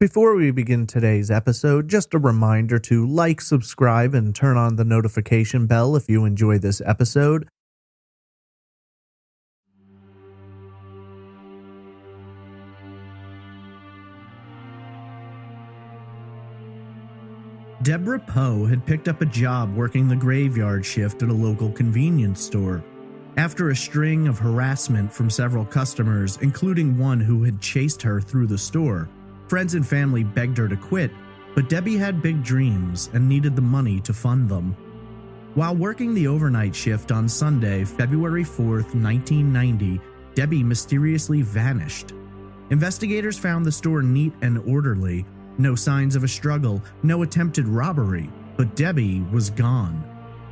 Before we begin today's episode, just a reminder to like, subscribe, and turn on the notification bell if you enjoy this episode. Deborah Poe had picked up a job working the graveyard shift at a local convenience store. After a string of harassment from several customers, including one who had chased her through the store, friends and family begged her to quit, but Debbie had big dreams and needed the money to fund them. While working the overnight shift on Sunday, February 4th, 1990, Debbie mysteriously vanished. Investigators found the store neat and orderly, no signs of a struggle, no attempted robbery, but Debbie was gone.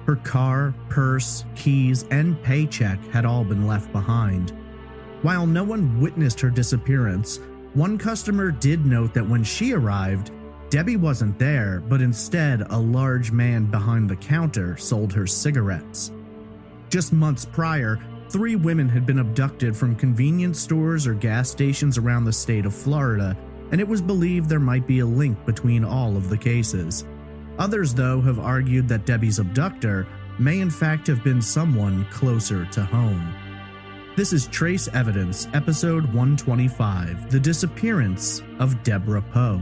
Her car, purse, keys, and paycheck had all been left behind. While no one witnessed her disappearance, one customer did note that when she arrived, Debbie wasn't there, but instead a large man behind the counter sold her cigarettes. Just months prior, 3 women had been abducted from convenience stores or gas stations around the state of Florida, and it was believed there might be a link between all of the cases. Others, though, have argued that Debbie's abductor may in fact have been someone closer to home. This is Trace Evidence, episode 125, The Disappearance of Deborah Poe.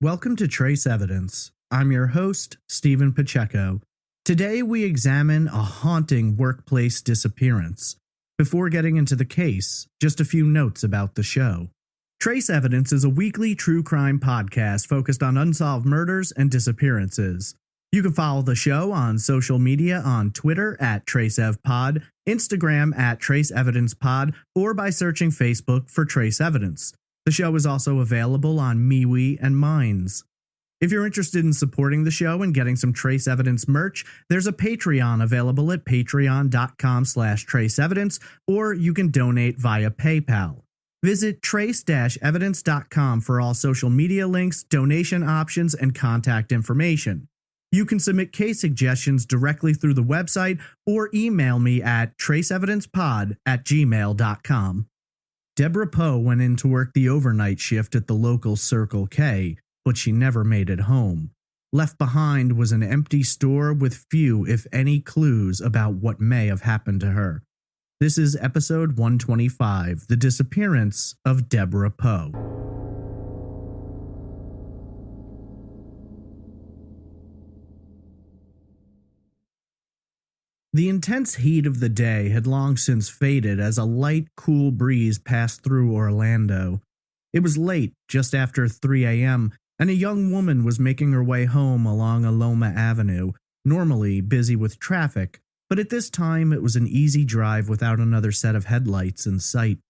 Welcome to Trace Evidence. I'm your host, Stephen Pacheco. Today we examine a haunting workplace disappearance. Before getting into the case, just a few notes about the show. Trace Evidence is a weekly true crime podcast focused on unsolved murders and disappearances. You can follow the show on social media on Twitter at TraceEvPod, Instagram at TraceEvidencePod, or by searching Facebook for Trace Evidence. The show is also available on MeWe and Minds. If you're interested in supporting the show and getting some Trace Evidence merch, there's a Patreon available at patreon.com/traceevidence, or you can donate via PayPal. Visit trace-evidence.com for all social media links, donation options, and contact information. You can submit case suggestions directly through the website or email me at traceevidencepod@gmail.com. Deborah Poe went in to work the overnight shift at the local Circle K, but she never made it home. Left behind was an empty store with few, if any, clues about what may have happened to her. This is episode 125, The Disappearance of Deborah Poe. The intense heat of the day had long since faded as a light, cool breeze passed through Orlando. It was late, just after 3 a.m., and a young woman was making her way home along Aloma Avenue, normally busy with traffic, but at this time it was an easy drive without another set of headlights in sight.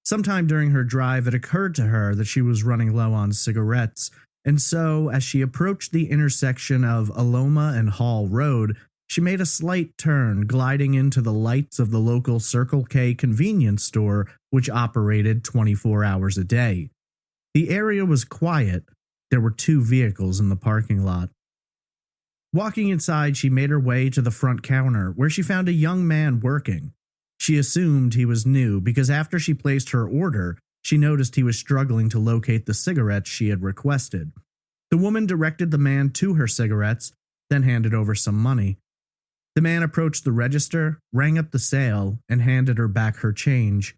Sometime during her drive, it occurred to her that she was running low on cigarettes, and so, as she approached the intersection of Aloma and Hall Road, she made a slight turn, gliding into the lights of the local Circle K convenience store, which operated 24 hours a day. The area was quiet. There were 2 vehicles in the parking lot. Walking inside, she made her way to the front counter, where she found a young man working. She assumed he was new because after she placed her order, she noticed he was struggling to locate the cigarettes she had requested. The woman directed the man to her cigarettes, then handed over some money. The man approached the register, rang up the sale, and handed her back her change.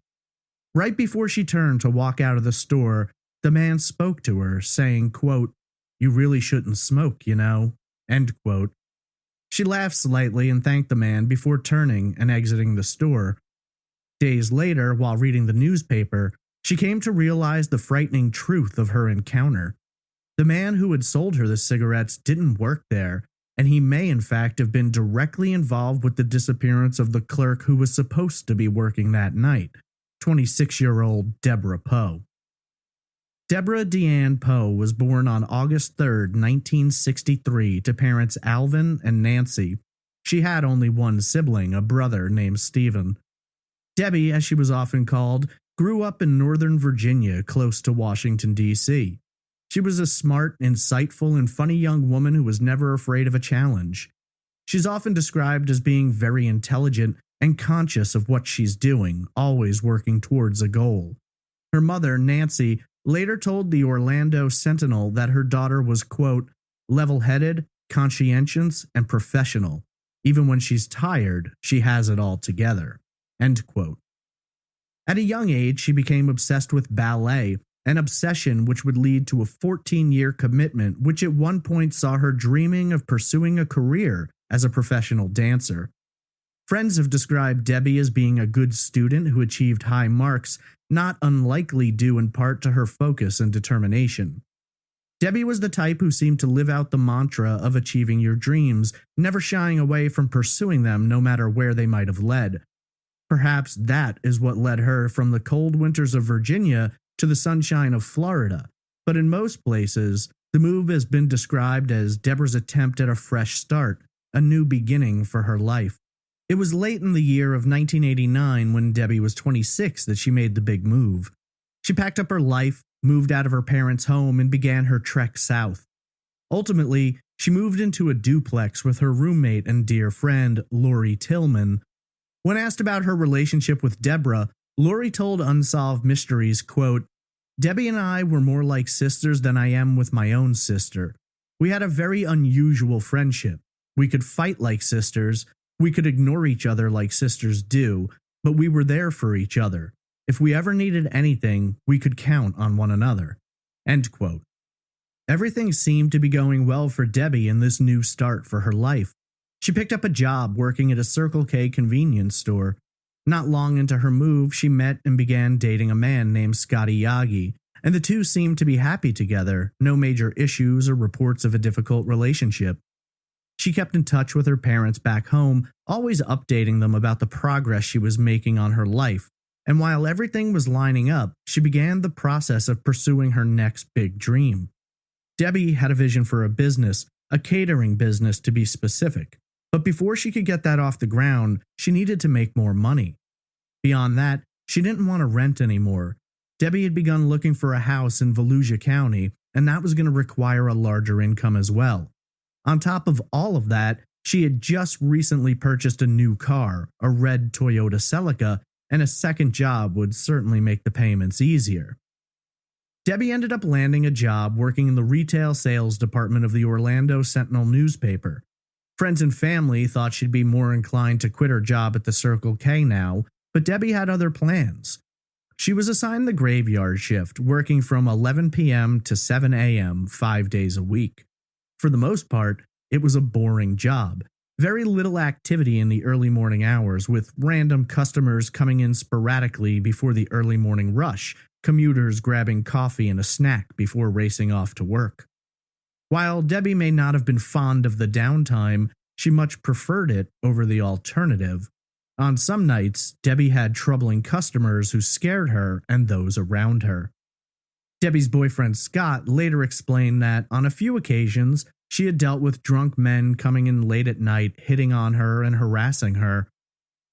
Right before she turned to walk out of the store, the man spoke to her, saying, quote, "You really shouldn't smoke, you know," end quote. She laughed slightly and thanked the man before turning and exiting the store. Days later, while reading the newspaper, she came to realize the frightening truth of her encounter. The man who had sold her the cigarettes didn't work there, and he may in fact have been directly involved with the disappearance of the clerk who was supposed to be working that night, 26-year-old Deborah Poe. Deborah Deanne Poe was born on August 3, 1963, to parents Alvin and Nancy. She had only one sibling, a brother named Stephen. Debbie, as she was often called, grew up in Northern Virginia, close to Washington, D.C. She was a smart, insightful, and funny young woman who was never afraid of a challenge. She's often described as being very intelligent, and conscious of what she's doing, always working towards a goal. Her mother, Nancy, later told the Orlando Sentinel that her daughter was, quote, level-headed, conscientious, and professional. Even when she's tired, she has it all together. End quote. At a young age, she became obsessed with ballet, an obsession which would lead to a 14-year commitment, which at one point saw her dreaming of pursuing a career as a professional dancer. Friends have described Debbie as being a good student who achieved high marks, not unlikely due in part to her focus and determination. Debbie was the type who seemed to live out the mantra of achieving your dreams, never shying away from pursuing them no matter where they might have led. Perhaps that is what led her from the cold winters of Virginia to the sunshine of Florida, but in most places, the move has been described as Deborah's attempt at a fresh start, a new beginning for her life. It was late in the year of 1989 when Debbie was 26 that she made the big move. She packed up her life, moved out of her parents' home, and began her trek south. Ultimately, she moved into a duplex with her roommate and dear friend, Lori Tillman. When asked about her relationship with Deborah, Lori told Unsolved Mysteries, quote, Debbie and I were more like sisters than I am with my own sister. We had a very unusual friendship. We could fight like sisters. We could ignore each other like sisters do, but we were there for each other. If we ever needed anything, we could count on one another. End quote. Everything seemed to be going well for Debbie in this new start for her life. She picked up a job working at a Circle K convenience store. Not long into her move, she met and began dating a man named Scotty Yagi, and the two seemed to be happy together, no major issues or reports of a difficult relationship. She kept in touch with her parents back home, always updating them about the progress she was making on her life, and while everything was lining up, she began the process of pursuing her next big dream. Debbie had a vision for a business, a catering business to be specific, but before she could get that off the ground, she needed to make more money. Beyond that, she didn't want to rent anymore. Debbie had begun looking for a house in Volusia County, and that was going to require a larger income as well. On top of all of that, she had just recently purchased a new car, a red Toyota Celica, and a second job would certainly make the payments easier. Debbie ended up landing a job working in the retail sales department of the Orlando Sentinel newspaper. Friends and family thought she'd be more inclined to quit her job at the Circle K now, but Debbie had other plans. She was assigned the graveyard shift, working from 11 p.m. to 7 a.m. 5 days a week. For the most part, it was a boring job. Very little activity in the early morning hours, with random customers coming in sporadically before the early morning rush, commuters grabbing coffee and a snack before racing off to work. While Debbie may not have been fond of the downtime, she much preferred it over the alternative. On some nights, Debbie had troubling customers who scared her and those around her. Debbie's boyfriend Scott later explained that on a few occasions, she had dealt with drunk men coming in late at night, hitting on her and harassing her.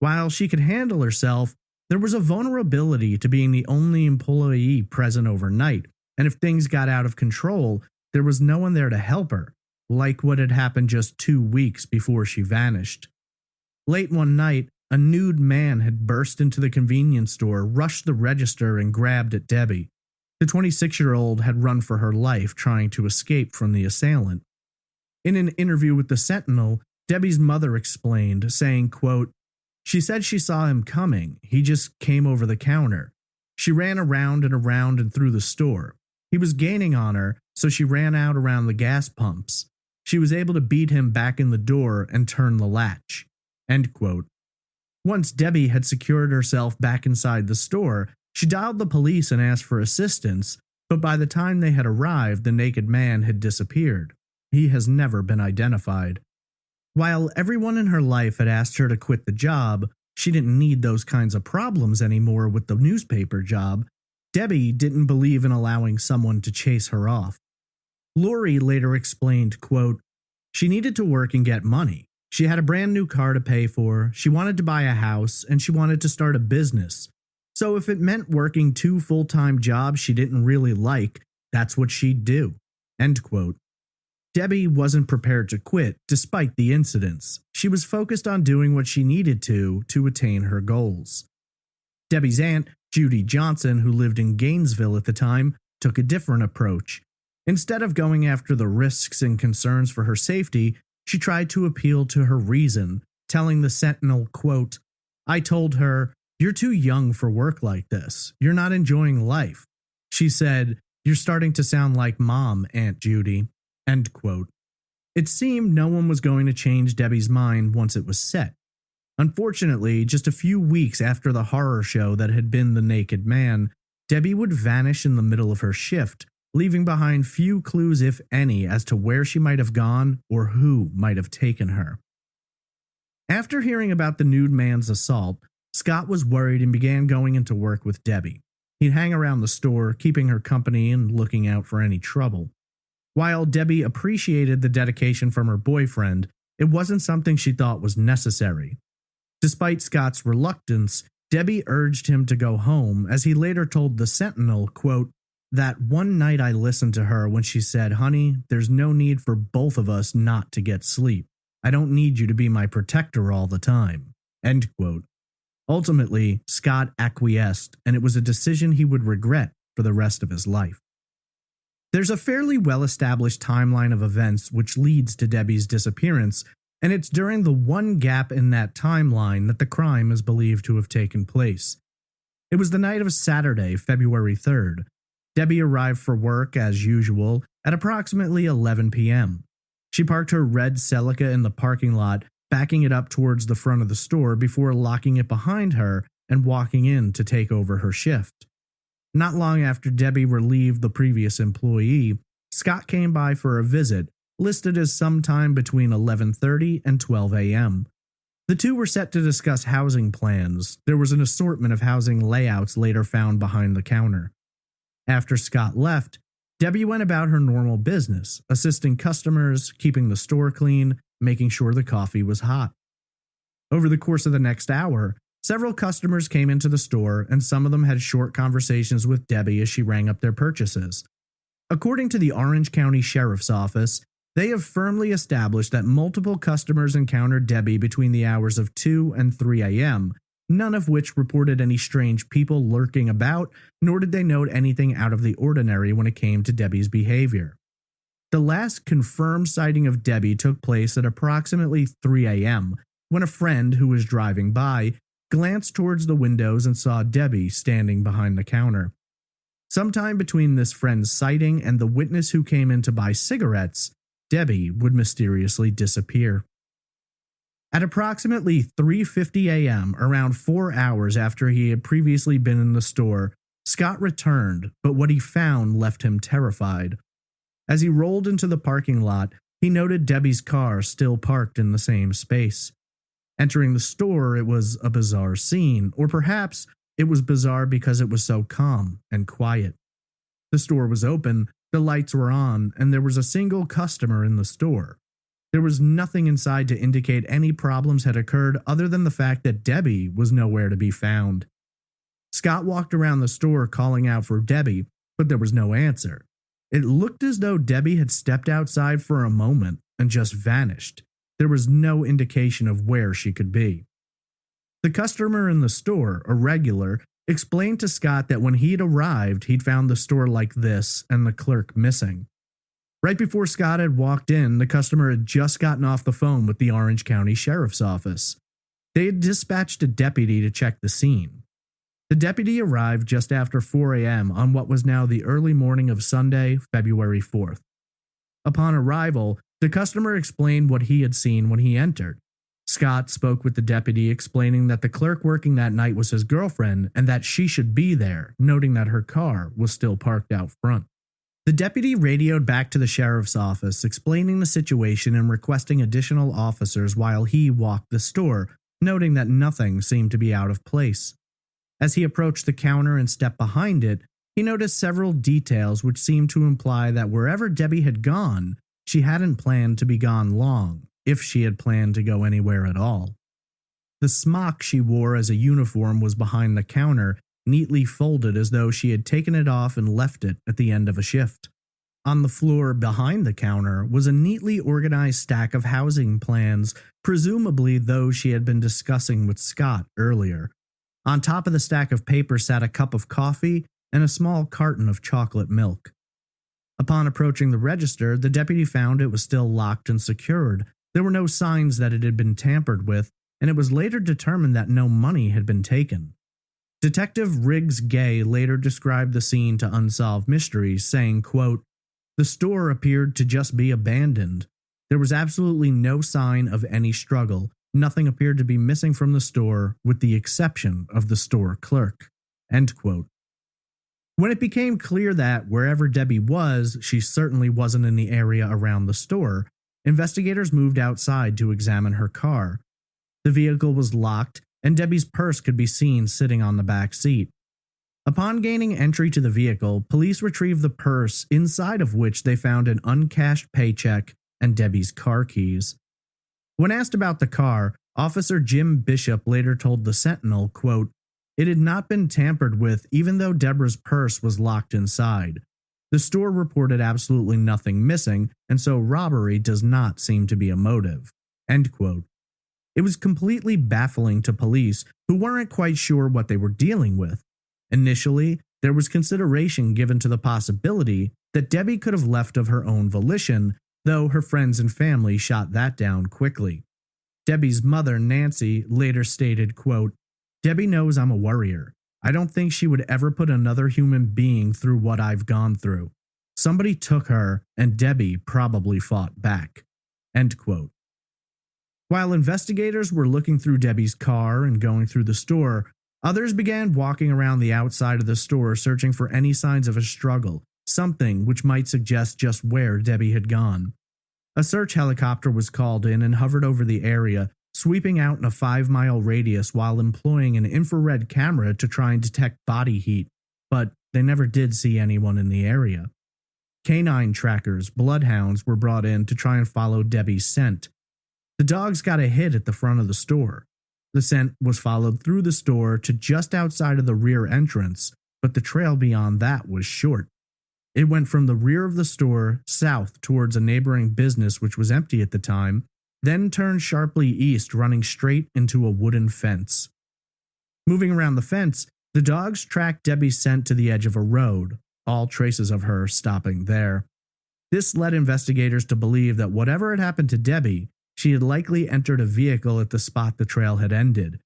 While she could handle herself, there was a vulnerability to being the only employee present overnight, and if things got out of control, there was no one there to help her, like what had happened just 2 weeks before she vanished. Late one night, a nude man had burst into the convenience store, rushed the register, and grabbed at Debbie. The 26-year-old had run for her life, trying to escape from the assailant. In an interview with the Sentinel, Debbie's mother explained, saying, quote, she said she saw him coming. He just came over the counter. She ran around and through the store. He was gaining on her, so she ran out around the gas pumps. She was able to beat him back in the door and turn the latch. End quote. Once Debbie had secured herself back inside the store, she dialed the police and asked for assistance, but by the time they had arrived, the naked man had disappeared. He has never been identified. While everyone in her life had asked her to quit the job, she didn't need those kinds of problems anymore with the newspaper job. Debbie didn't believe in allowing someone to chase her off. Lori later explained, quote, she needed to work and get money. She had a brand new car to pay for, she wanted to buy a house, and she wanted to start a business. So if it meant working 2 full-time jobs she didn't really like, that's what she'd do. End quote. Debbie wasn't prepared to quit despite the incidents. She was focused on doing what she needed to attain her goals. Debbie's aunt, Judy Johnson, who lived in Gainesville at the time, took a different approach. Instead of going after the risks and concerns for her safety, she tried to appeal to her reason, telling the Sentinel, quote, "I told her, 'You're too young for work like this. You're not enjoying life.' She said, 'You're starting to sound like Mom, Aunt Judy.'" End quote. It seemed no one was going to change Debbie's mind once it was set. Unfortunately, just a few weeks after the horror show that had been The Naked Man, Debbie would vanish in the middle of her shift, leaving behind few clues, if any, as to where she might have gone or who might have taken her. After hearing about the nude man's assault, Scott was worried and began going into work with Debbie. He'd hang around the store, keeping her company and looking out for any trouble. While Debbie appreciated the dedication from her boyfriend, it wasn't something she thought was necessary. Despite Scott's reluctance, Debbie urged him to go home, as he later told the Sentinel, quote, "That one night I listened to her when she said, 'Honey, there's no need for both of us not to get sleep. I don't need you to be my protector all the time.'" End quote. Ultimately, Scott acquiesced, and it was a decision he would regret for the rest of his life. There's a fairly well-established timeline of events which leads to Debbie's disappearance, and it's during the one gap in that timeline that the crime is believed to have taken place. It was the night of Saturday, February 3rd. Debbie arrived for work, as usual, at approximately 11 p.m. She parked her red Celica in the parking lot, backing it up towards the front of the store before locking it behind her and walking in to take over her shift. Not long after Debbie relieved the previous employee, Scott came by for a visit, listed as sometime between 11:30 and 12 a.m. The two were set to discuss housing plans. There was an assortment of housing layouts later found behind the counter. After Scott left, Debbie went about her normal business, assisting customers, keeping the store clean, making sure the coffee was hot. Over the course of the next hour, several customers came into the store, and some of them had short conversations with Debbie as she rang up their purchases. According to the Orange County Sheriff's Office, they have firmly established that multiple customers encountered Debbie between the hours of 2 and 3 a.m., none of which reported any strange people lurking about, nor did they note anything out of the ordinary when it came to Debbie's behavior. The last confirmed sighting of Debbie took place at approximately 3 a.m., when a friend who was driving by glanced towards the windows and saw Debbie standing behind the counter. Sometime between this friend's sighting and the witness who came in to buy cigarettes, Debbie would mysteriously disappear. At approximately 3:50 a.m., around 4 hours after he had previously been in the store, Scott returned, but what he found left him terrified. As he rolled into the parking lot, he noted Debbie's car still parked in the same space. Entering the store, it was a bizarre scene, or perhaps it was bizarre because it was so calm and quiet. The store was open, the lights were on, and there was a single customer in the store. There was nothing inside to indicate any problems had occurred other than the fact that Debbie was nowhere to be found. Scott walked around the store calling out for Debbie, but there was no answer. It looked as though Debbie had stepped outside for a moment and just vanished. There was no indication of where she could be. The customer in the store, a regular, explained to Scott that when he'd arrived, he'd found the store like this and the clerk missing. Right before Scott had walked in, the customer had just gotten off the phone with the Orange County Sheriff's Office. They had dispatched a deputy to check the scene. The deputy arrived just after 4 a.m. on what was now the early morning of Sunday, February 4th. Upon arrival, the customer explained what he had seen when he entered. Scott spoke with the deputy, explaining that the clerk working that night was his girlfriend and that she should be there, noting that her car was still parked out front. The deputy radioed back to the sheriff's office, explaining the situation and requesting additional officers while he walked the store, noting that nothing seemed to be out of place. As he approached the counter and stepped behind it, he noticed several details which seemed to imply that wherever Debbie had gone, she hadn't planned to be gone long, if she had planned to go anywhere at all. The smock she wore as a uniform was behind the counter, neatly folded as though she had taken it off and left it at the end of a shift. On the floor behind the counter was a neatly organized stack of housing plans, presumably those she had been discussing with Scott earlier. On top of the stack of paper sat a cup of coffee and a small carton of chocolate milk. Upon approaching the register, the deputy found it was still locked and secured. There were no signs that it had been tampered with, and it was later determined that no money had been taken. Detective Riggs Gay later described the scene to Unsolved Mysteries, saying, quote, "The store appeared to just be abandoned. There was absolutely no sign of any struggle. Nothing appeared to be missing from the store, with the exception of the store clerk." End quote. When it became clear that wherever Debbie was, she certainly wasn't in the area around the store, investigators moved outside to examine her car. The vehicle was locked, and Debbie's purse could be seen sitting on the back seat. Upon gaining entry to the vehicle, police retrieved the purse, inside of which they found an uncashed paycheck and Debbie's car keys. When asked about the car, Officer Jim Bishop later told the Sentinel, quote, "It had not been tampered with even though Deborah's purse was locked inside. The store reported absolutely nothing missing, and so robbery does not seem to be a motive." End quote. It was completely baffling to police, who weren't quite sure what they were dealing with. Initially, there was consideration given to the possibility that Debbie could have left of her own volition, though her friends and family shot that down quickly. Debbie's mother, Nancy, later stated, quote, "Debbie knows I'm a worrier. I don't think she would ever put another human being through what I've gone through. Somebody took her, and Debbie probably fought back." End quote. While investigators were looking through Debbie's car and going through the store, others began walking around the outside of the store searching for any signs of a struggle, something which might suggest just where Debbie had gone. A search helicopter was called in and hovered over the area, sweeping out in a 5-mile radius while employing an infrared camera to try and detect body heat, but they never did see anyone in the area. Canine trackers, bloodhounds, were brought in to try and follow Debbie's scent. The dogs got a hit at the front of the store. The scent was followed through the store to just outside of the rear entrance, but the trail beyond that was short. It went from the rear of the store south towards a neighboring business which was empty at the time, then turned sharply east, running straight into a wooden fence. Moving around the fence, the dogs tracked Debbie's scent to the edge of a road, all traces of her stopping there. This led investigators to believe that whatever had happened to Debbie, she had likely entered a vehicle at the spot the trail had ended.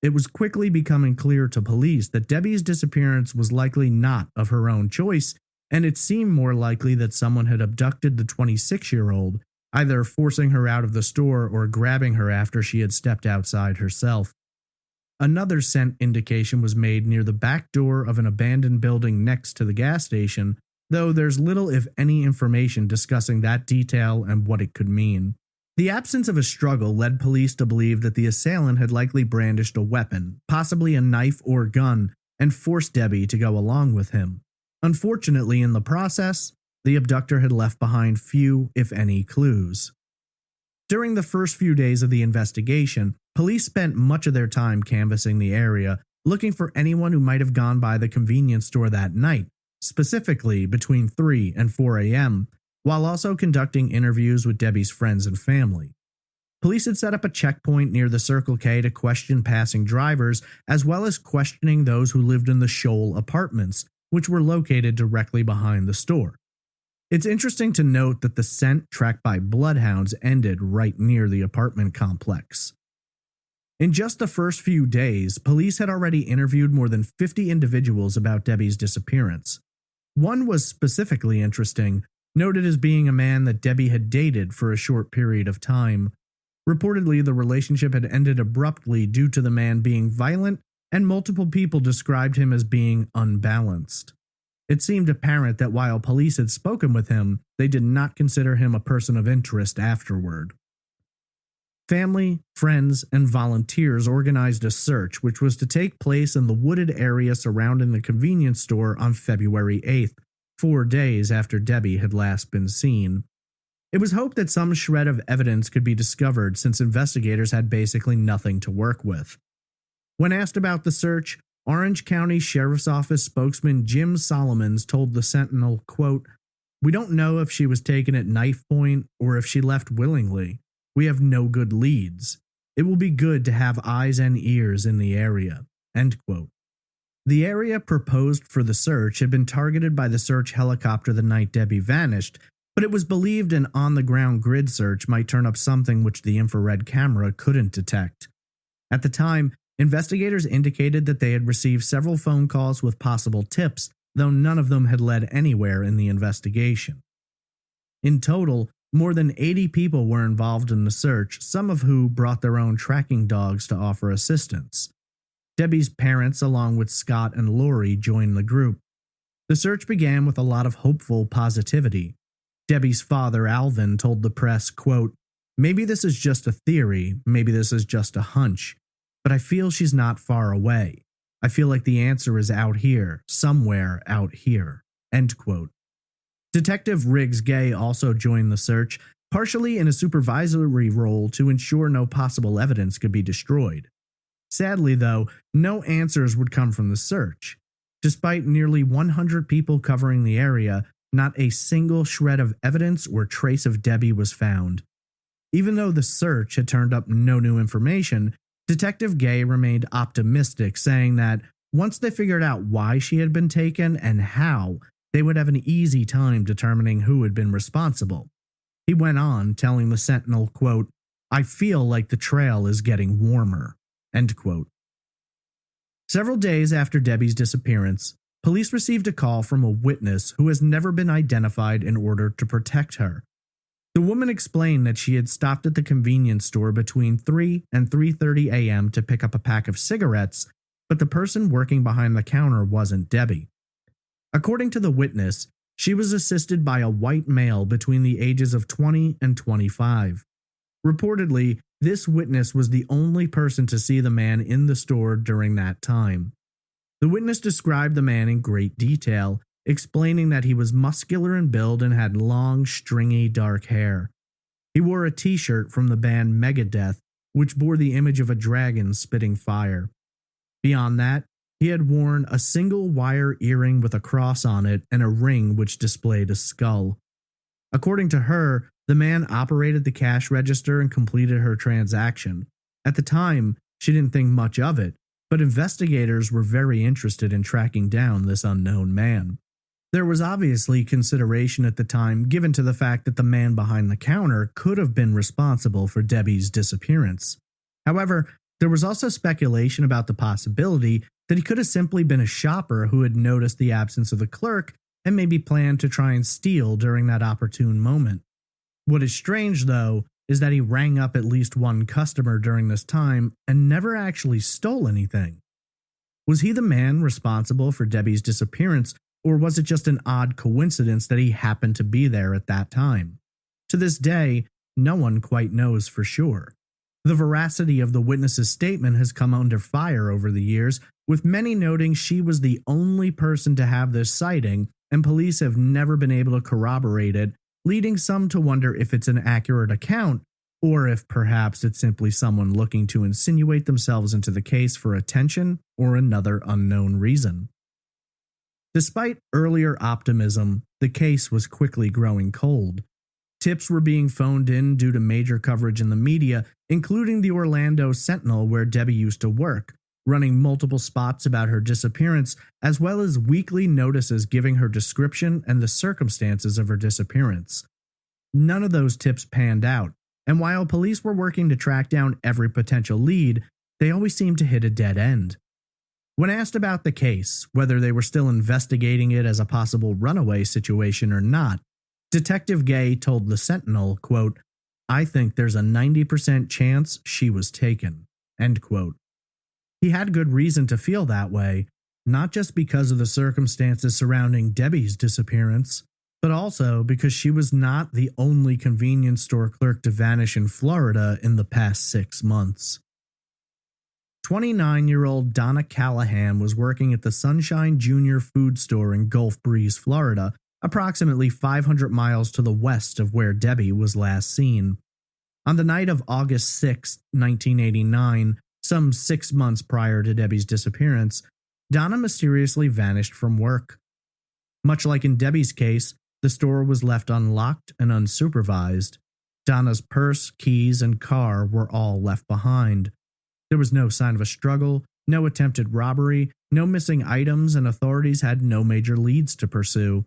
It was quickly becoming clear to police that Debbie's disappearance was likely not of her own choice, and it seemed more likely that someone had abducted the 26-year-old, either forcing her out of the store or grabbing her after she had stepped outside herself. Another scent indication was made near the back door of an abandoned building next to the gas station, though there's little if any information discussing that detail and what it could mean. The absence of a struggle led police to believe that the assailant had likely brandished a weapon, possibly a knife or gun, and forced Debbie to go along with him. Unfortunately, in the process, the abductor had left behind few, if any, clues. During the first few days of the investigation, police spent much of their time canvassing the area, looking for anyone who might have gone by the convenience store that night, specifically between 3 and 4 a.m., while also conducting interviews with Debbie's friends and family. Police had set up a checkpoint near the Circle K to question passing drivers, as well as questioning those who lived in the Shoal apartments, which were located directly behind the store. It's interesting to note that the scent tracked by bloodhounds ended right near the apartment complex. In just the first few days, police had already interviewed more than 50 individuals about Debbie's disappearance. One was specifically interesting, noted as being a man that Debbie had dated for a short period of time. Reportedly, the relationship had ended abruptly due to the man being violent, and multiple people described him as being unbalanced. It seemed apparent that while police had spoken with him, they did not consider him a person of interest afterward. Family, friends, and volunteers organized a search which was to take place in the wooded area surrounding the convenience store on February 8th, 4 days after Debbie had last been seen. It was hoped that some shred of evidence could be discovered since investigators had basically nothing to work with. When asked about the search, Orange County Sheriff's Office spokesman Jim Solomons told the Sentinel, quote, We don't know if she was taken at knife point or if she left willingly. We have no good leads. It will be good to have eyes and ears in the area." End quote. The area proposed for the search had been targeted by the search helicopter the night Debbie vanished, but it was believed an on-the-ground grid search might turn up something which the infrared camera couldn't detect. At the time, investigators indicated that they had received several phone calls with possible tips, though none of them had led anywhere in the investigation. In total, more than 80 people were involved in the search, some of who brought their own tracking dogs to offer assistance. Debbie's parents, along with Scott and Lori, joined the group. The search began with a lot of hopeful positivity. Debbie's father, Alvin, told the press, quote, "Maybe this is just a theory, maybe this is just a hunch, but I feel she's not far away. I feel like the answer is out here, somewhere out here." End quote. Detective Riggs Gay also joined the search, partially in a supervisory role to ensure no possible evidence could be destroyed. Sadly, though, no answers would come from the search. Despite nearly 100 people covering the area, not a single shred of evidence or trace of Debbie was found. Even though the search had turned up no new information, Detective Gay remained optimistic, saying that once they figured out why she had been taken and how, they would have an easy time determining who had been responsible. He went on, telling the Sentinel, quote, "I feel like the trail is getting warmer." End quote. Several days after Debbie's disappearance, police received a call from a witness who has never been identified in order to protect her. The woman explained that she had stopped at the convenience store between 3 and 3:30 a.m. to pick up a pack of cigarettes, but the person working behind the counter wasn't Debbie. According to the witness, she was assisted by a white male between the ages of 20 and 25. Reportedly, this witness was the only person to see the man in the store during that time. The witness described the man in great detail, explaining that he was muscular in build and had long, stringy, dark hair. He wore a t-shirt from the band Megadeth, which bore the image of a dragon spitting fire. Beyond that, he had worn a single wire earring with a cross on it and a ring which displayed a skull. According to her, the man operated the cash register and completed her transaction. At the time, she didn't think much of it, but investigators were very interested in tracking down this unknown man. There was obviously consideration at the time given to the fact that the man behind the counter could have been responsible for Debbie's disappearance. However, there was also speculation about the possibility that he could have simply been a shopper who had noticed the absence of the clerk and maybe planned to try and steal during that opportune moment. What is strange, though, is that he rang up at least one customer during this time and never actually stole anything. Was he the man responsible for Debbie's disappearance, or was it just an odd coincidence that he happened to be there at that time? To this day, no one quite knows for sure. The veracity of the witness's statement has come under fire over the years, with many noting she was the only person to have this sighting, and police have never been able to corroborate it, leading some to wonder if it's an accurate account, or if perhaps it's simply someone looking to insinuate themselves into the case for attention or another unknown reason. Despite earlier optimism, the case was quickly growing cold. Tips were being phoned in due to major coverage in the media, including the Orlando Sentinel where Debbie used to work, running multiple spots about her disappearance, as well as weekly notices giving her description and the circumstances of her disappearance. None of those tips panned out, and while police were working to track down every potential lead, they always seemed to hit a dead end. When asked about the case, whether they were still investigating it as a possible runaway situation or not, Detective Gay told the Sentinel, quote, "I think there's a 90% chance she was taken." End quote. He had good reason to feel that way, not just because of the circumstances surrounding Debbie's disappearance, but also because she was not the only convenience store clerk to vanish in Florida in the past 6 months. 29-year-old Donna Callahan was working at the Sunshine Junior Food Store in Gulf Breeze, Florida, approximately 500 miles to the west of where Debbie was last seen. On the night of August 6, 1989, some 6 months prior to Debbie's disappearance, Donna mysteriously vanished from work. Much like in Debbie's case, the The store was left unlocked and unsupervised. Donna's purse, keys, and car were all left behind. There was no sign of a struggle, no attempted robbery, no missing items, and authorities had no major leads to pursue.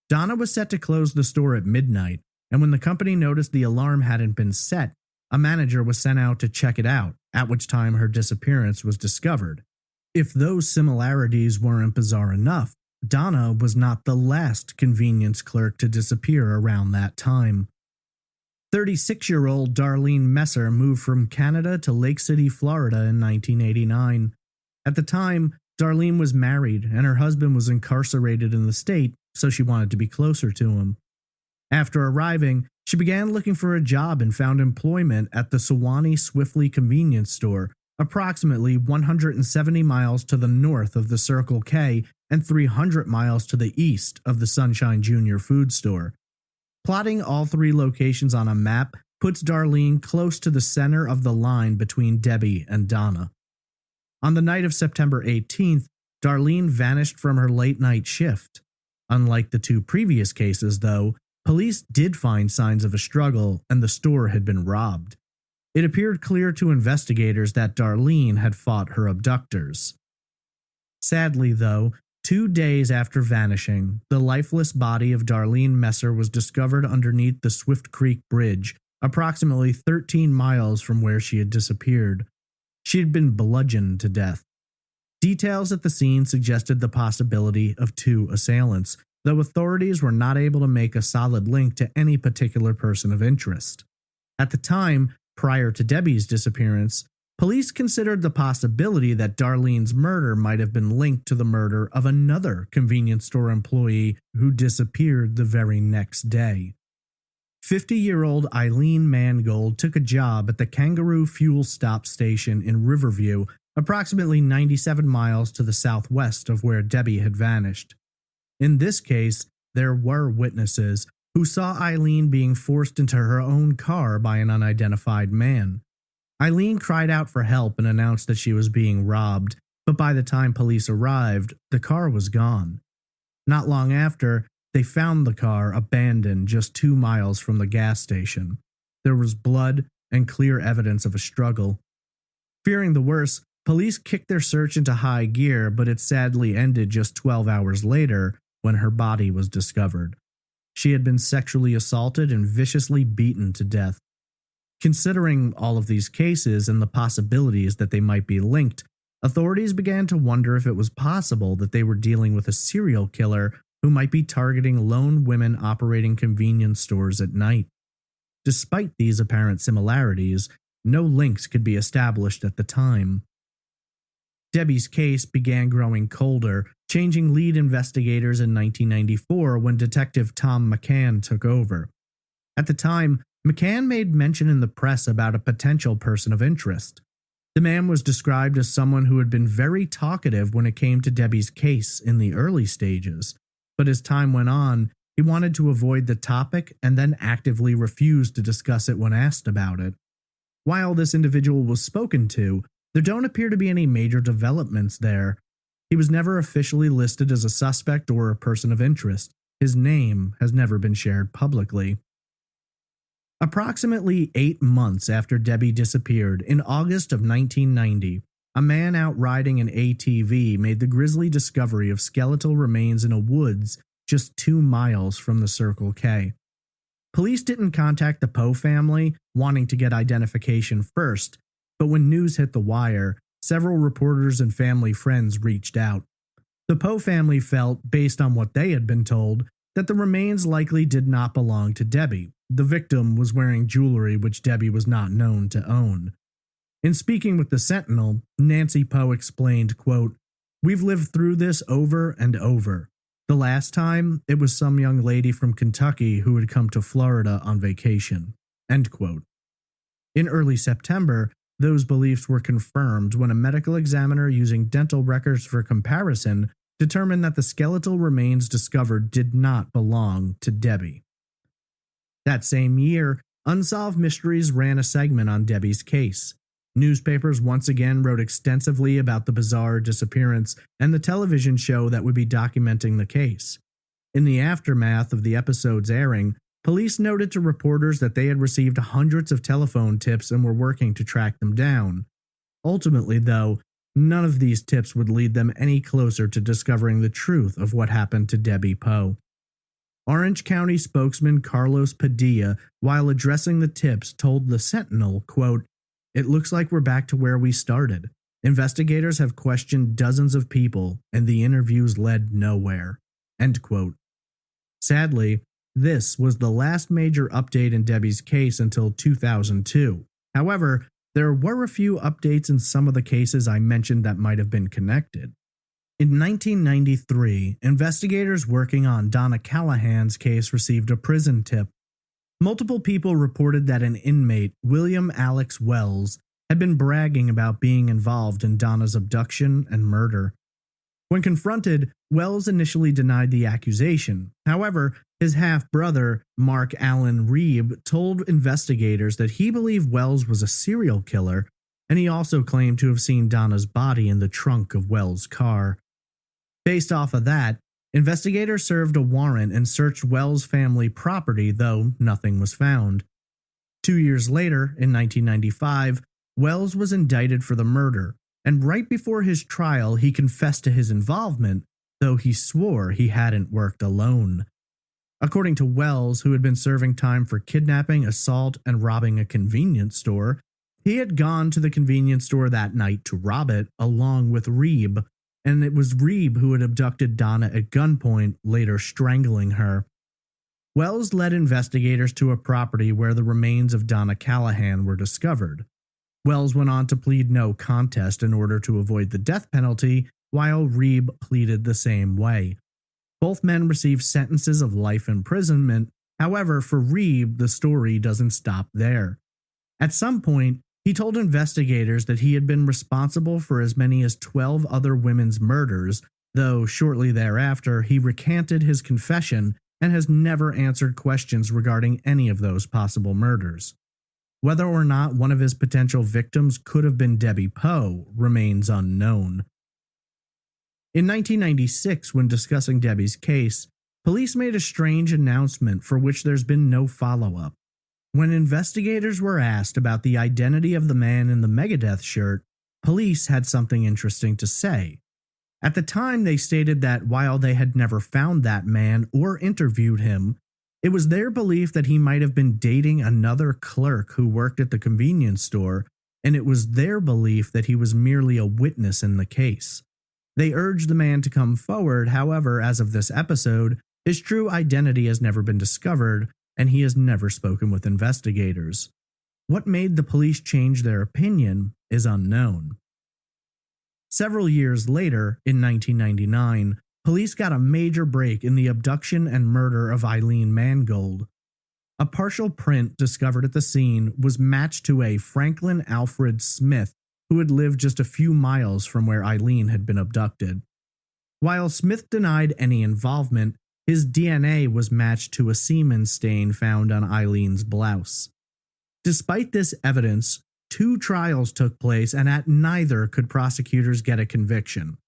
Donna was set to close the store at midnight, and when the company noticed the alarm hadn't been set, a manager was sent out to check it out, at which time her disappearance was discovered. If those similarities weren't bizarre enough, Donna was not the last convenience clerk to disappear around that time. 36-year-old Darlene Messer moved from Canada to Lake City, Florida in 1989. At the time, Darlene was married and her husband was incarcerated in the state, so she wanted to be closer to him. After arriving, she began looking for a job and found employment at the Sewanee Swiftly convenience store, approximately 170 miles to the north of the Circle K and 300 miles to the east of the Sunshine Junior food store. Plotting all three locations on a map puts Darlene close to the center of the line between Debbie and Donna. On the night of September 18th, Darlene vanished from her late-night shift. Unlike the two previous cases, though, police did find signs of a struggle and the store had been robbed. It appeared clear to investigators that Darlene had fought her abductors. Sadly, though, 2 days after vanishing, the lifeless body of Darlene Messer was discovered underneath the Swift Creek Bridge, approximately 13 miles from where she had disappeared. She had been bludgeoned to death. Details at the scene suggested the possibility of two assailants, though authorities were not able to make a solid link to any particular person of interest. At the time, prior to Debbie's disappearance, police considered the possibility that Darlene's murder might have been linked to the murder of another convenience store employee who disappeared the very next day. 50-year-old Eileen Mangold took a job at the Kangaroo Fuel Stop Station in Riverview, approximately 97 miles to the southwest of where Debbie had vanished. In this case, there were witnesses who saw Eileen being forced into her own car by an unidentified man. Eileen cried out for help and announced that she was being robbed, but by the time police arrived, the car was gone. Not long after, they found the car abandoned just 2 miles from the gas station. There was blood and clear evidence of a struggle. Fearing the worst, police kicked their search into high gear, but it sadly ended just 12 hours later when her body was discovered. She had been sexually assaulted and viciously beaten to death. Considering all of these cases and the possibilities that they might be linked, authorities began to wonder if it was possible that they were dealing with a serial killer who might be targeting lone women operating convenience stores at night. Despite these apparent similarities, no links could be established at the time. Debbie's case began growing colder, changing lead investigators in 1994 when Detective Tom McCann took over. At the time, McCann made mention in the press about a potential person of interest. The man was described as someone who had been very talkative when it came to Debbie's case in the early stages, but as time went on, he wanted to avoid the topic and then actively refused to discuss it when asked about it. While this individual was spoken to, there don't appear to be any major developments there. He was never officially listed as a suspect or a person of interest. His name has never been shared publicly. Approximately 8 months after Debbie disappeared, in August of 1990, a man out riding an ATV made the grisly discovery of skeletal remains in a woods just 2 miles from the Circle K. Police didn't contact the Poe family, wanting to get identification first, but when news hit the wire, several reporters and family friends reached out. The Poe family felt, based on what they had been told, that the remains likely did not belong to Debbie. The victim was wearing jewelry which Debbie was not known to own. In speaking with the Sentinel, Nancy Poe explained, quote, "We've lived through this over and over. The last time, it was some young lady from Kentucky who had come to Florida on vacation." End quote. In early September, those beliefs were confirmed when a medical examiner using dental records for comparison determined that the skeletal remains discovered did not belong to Debbie. That same year, Unsolved Mysteries ran a segment on Debbie's case. Newspapers once again wrote extensively about the bizarre disappearance and the television show that would be documenting the case. In the aftermath of the episode's airing, police noted to reporters that they had received hundreds of telephone tips and were working to track them down. Ultimately, though, none of these tips would lead them any closer to discovering the truth of what happened to Debbie Poe. Orange County spokesman Carlos Padilla, while addressing the tips, told the Sentinel, quote, "It looks like we're back to where we started. Investigators have questioned dozens of people, and the interviews led nowhere." End quote. Sadly, this was the last major update in Debbie's case until 2002. However, there were a few updates in some of the cases I mentioned that might have been connected. In 1993, investigators working on Donna Callahan's case received a prison tip. Multiple people reported that an inmate, William Alex Wells, had been bragging about being involved in Donna's abduction and murder. When confronted, Wells initially denied the accusation. However, his half-brother, Mark Allen Reeb, told investigators that he believed Wells was a serial killer, and he also claimed to have seen Donna's body in the trunk of Wells' car. Based off of that, investigators served a warrant and searched Wells' family property, though nothing was found. 2 years later, in 1995, Wells was indicted for the murder, and right before his trial, he confessed to his involvement, though he swore he hadn't worked alone. According to Wells, who had been serving time for kidnapping, assault, and robbing a convenience store, he had gone to the convenience store that night to rob it, along with Reeb, and it was Reeb who had abducted Donna at gunpoint, later strangling her. Wells led investigators to a property where the remains of Donna Callahan were discovered. Wells went on to plead no contest in order to avoid the death penalty, while Reeb pleaded the same way. Both men received sentences of life imprisonment. However, for Reeb, the story doesn't stop there. At some point, he told investigators that he had been responsible for as many as 12 other women's murders, though shortly thereafter he recanted his confession and has never answered questions regarding any of those possible murders. Whether or not one of his potential victims could have been Debbie Poe remains unknown. In 1996, when discussing Debbie's case, police made a strange announcement for which there's been no follow-up. When investigators were asked about the identity of the man in the Megadeth shirt, police had something interesting to say. At the time, they stated that while they had never found that man or interviewed him, it was their belief that he might have been dating another clerk who worked at the convenience store, and it was their belief that he was merely a witness in the case. They urged the man to come forward. However, as of this episode, his true identity has never been discovered, and he has never spoken with investigators. What made the police change their opinion is unknown. Several years later, in 1999, police got a major break in the abduction and murder of Eileen Mangold. A partial print discovered at the scene was matched to a Franklin Alfred Smith who had lived just a few miles from where Eileen had been abducted. While Smith denied any involvement, his DNA was matched to a semen stain found on Eileen's blouse. Despite this evidence, 2 trials took place, and at neither could prosecutors get a conviction.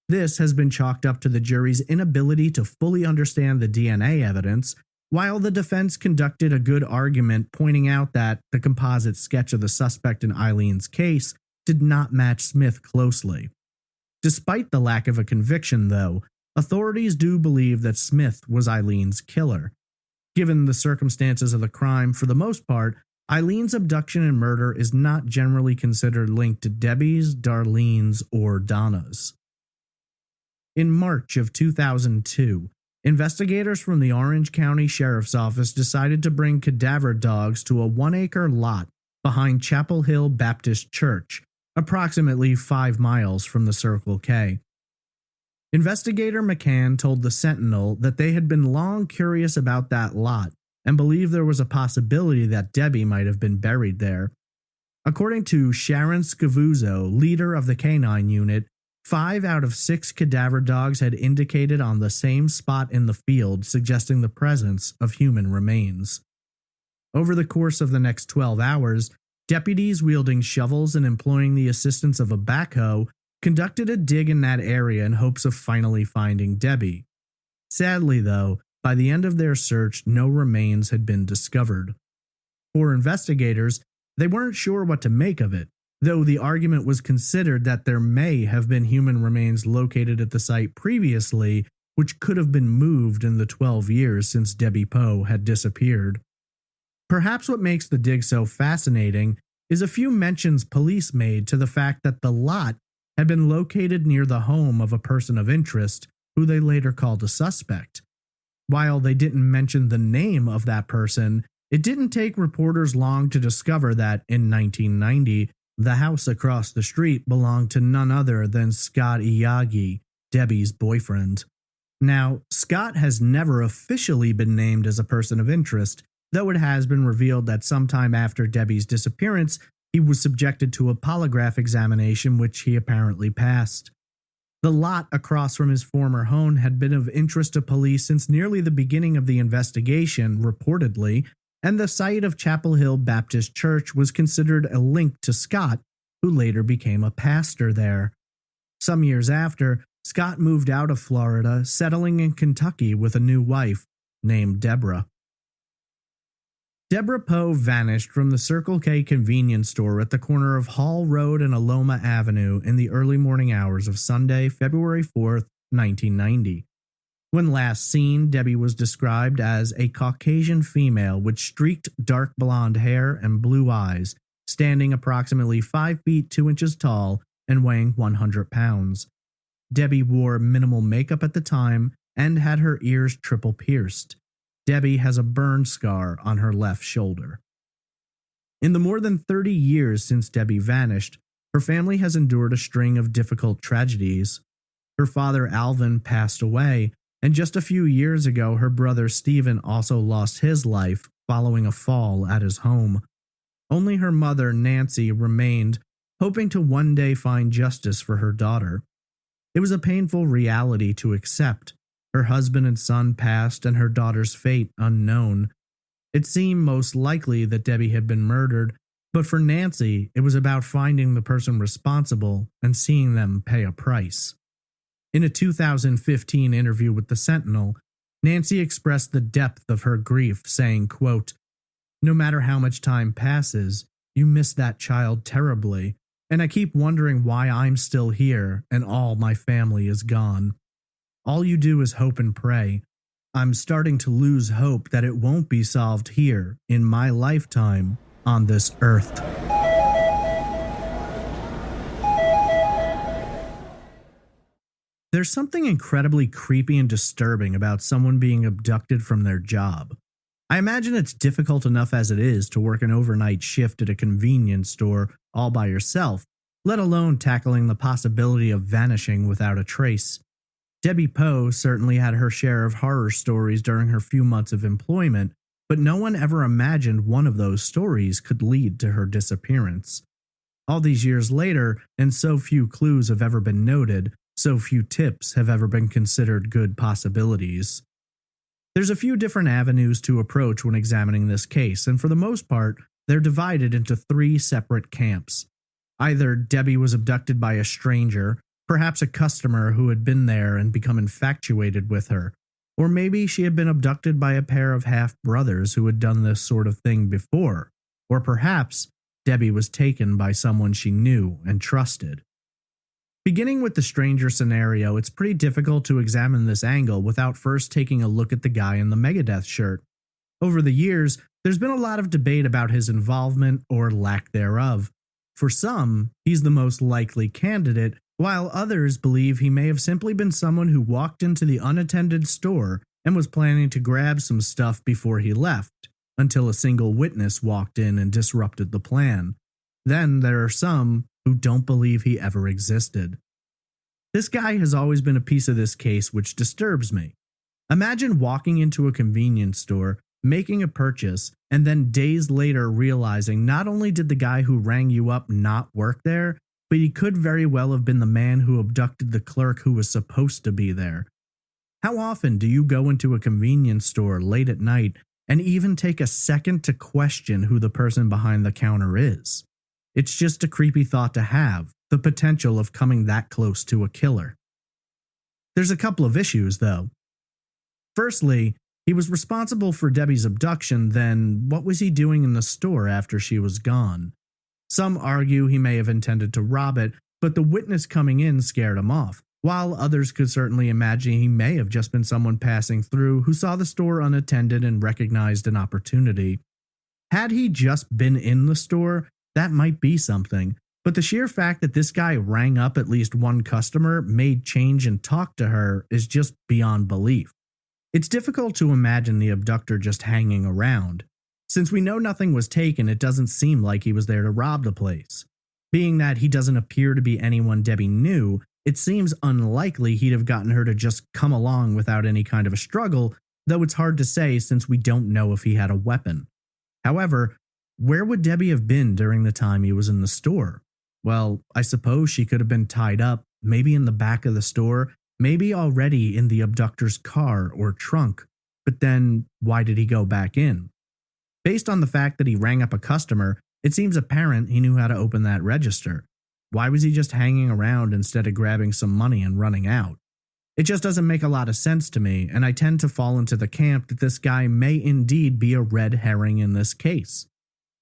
This has been chalked up to the jury's inability to fully understand the DNA evidence, while the defense conducted a good argument pointing out that the composite sketch of the suspect in Eileen's case did not match Smith closely. Despite the lack of a conviction, though, authorities do believe that Smith was Eileen's killer. Given the circumstances of the crime, for the most part, Eileen's abduction and murder is not generally considered linked to Debbie's, Darlene's, or Donna's. In March of 2002, investigators from the Orange County Sheriff's Office decided to bring cadaver dogs to a 1-acre lot behind Chapel Hill Baptist Church, approximately 5 miles from the Circle K. Investigator McCann told the Sentinel that they had been long curious about that lot and believed there was a possibility that Debbie might have been buried there. According to Sharon Scavuzzo, leader of the canine unit, 5 out of 6 cadaver dogs had indicated on the same spot in the field, suggesting the presence of human remains. Over the course of the next 12 hours, deputies wielding shovels and employing the assistance of a backhoe conducted a dig in that area in hopes of finally finding Debbie. Sadly, though, by the end of their search, no remains had been discovered. For investigators, they weren't sure what to make of it, though the argument was considered that there may have been human remains located at the site previously, which could have been moved in the 12 years since Debbie Poe had disappeared. Perhaps what makes the dig so fascinating is a few mentions police made to the fact that the lot had been located near the home of a person of interest who they later called a suspect. While they didn't mention the name of that person, it didn't take reporters long to discover that in 1990, the house across the street belonged to none other than Scott Iyagi, Debbie's boyfriend. Now, Scott has never officially been named as a person of interest, though it has been revealed that sometime after Debbie's disappearance, he was subjected to a polygraph examination which he apparently passed. The lot across from his former home had been of interest to police since nearly the beginning of the investigation, reportedly, and the site of Chapel Hill Baptist Church was considered a link to Scott, who later became a pastor there. Some years after, Scott moved out of Florida, settling in Kentucky with a new wife named Deborah. Deborah Poe vanished from the Circle K convenience store at the corner of Hall Road and Aloma Avenue in the early morning hours of Sunday, February 4th, 1990. When last seen, Debbie was described as a Caucasian female with streaked dark blonde hair and blue eyes, standing approximately 5 feet 2 inches tall and weighing 100 pounds. Debbie wore minimal makeup at the time and had her ears triple pierced. Debbie has a burn scar on her left shoulder. In the more than 30 years since Debbie vanished, her family has endured a string of difficult tragedies. Her father Alvin passed away, and just a few years ago her brother Stephen also lost his life following a fall at his home. Only her mother Nancy remained, hoping to one day find justice for her daughter. It was a painful reality to accept. Her husband and son passed and her daughter's fate unknown. It seemed most likely that Debbie had been murdered, but for Nancy, it was about finding the person responsible and seeing them pay a price. In a 2015 interview with the Sentinel, Nancy expressed the depth of her grief, saying, quote, "No matter how much time passes, you miss that child terribly, and I keep wondering why I'm still here and all my family is gone. All you do is hope and pray. I'm starting to lose hope that it won't be solved here in my lifetime on this earth." There's something incredibly creepy and disturbing about someone being abducted from their job. I imagine it's difficult enough as it is to work an overnight shift at a convenience store all by yourself, let alone tackling the possibility of vanishing without a trace. Debbie Poe certainly had her share of horror stories during her few months of employment, but no one ever imagined one of those stories could lead to her disappearance. All these years later, and so few clues have ever been noted, so few tips have ever been considered good possibilities. There's a few different avenues to approach when examining this case, and for the most part, they're divided into 3 separate camps. Either Debbie was abducted by a stranger, perhaps a customer who had been there and become infatuated with her, or maybe she had been abducted by a pair of half-brothers who had done this sort of thing before, or perhaps Debbie was taken by someone she knew and trusted. Beginning with the stranger scenario, it's pretty difficult to examine this angle without first taking a look at the guy in the Megadeth shirt. Over the years, there's been a lot of debate about his involvement or lack thereof. For some, he's the most likely candidate, while others believe he may have simply been someone who walked into the unattended store and was planning to grab some stuff before he left, until a single witness walked in and disrupted the plan. Then there are some who don't believe he ever existed. This guy has always been a piece of this case which disturbs me. Imagine walking into a convenience store, making a purchase, and then days later realizing not only did the guy who rang you up not work there, but he could very well have been the man who abducted the clerk who was supposed to be there. How often do you go into a convenience store late at night and even take a second to question who the person behind the counter is? It's just a creepy thought to have, the potential of coming that close to a killer. There's a couple of issues, though. Firstly, he was responsible for Debbie's abduction, then what was he doing in the store after she was gone? Some argue he may have intended to rob it, but the witness coming in scared him off, while others could certainly imagine he may have just been someone passing through who saw the store unattended and recognized an opportunity. Had he just been in the store, that might be something, but the sheer fact that this guy rang up at least one customer, made change and talked to her is just beyond belief. It's difficult to imagine the abductor just hanging around. Since we know nothing was taken, it doesn't seem like he was there to rob the place. Being that he doesn't appear to be anyone Debbie knew, it seems unlikely he'd have gotten her to just come along without any kind of a struggle, though it's hard to say since we don't know if he had a weapon. However, where would Debbie have been during the time he was in the store? Well, I suppose she could have been tied up, maybe in the back of the store, maybe already in the abductor's car or trunk. But then, why did he go back in? Based on the fact that he rang up a customer, it seems apparent he knew how to open that register. Why was he just hanging around instead of grabbing some money and running out? It just doesn't make a lot of sense to me, and I tend to fall into the camp that this guy may indeed be a red herring in this case.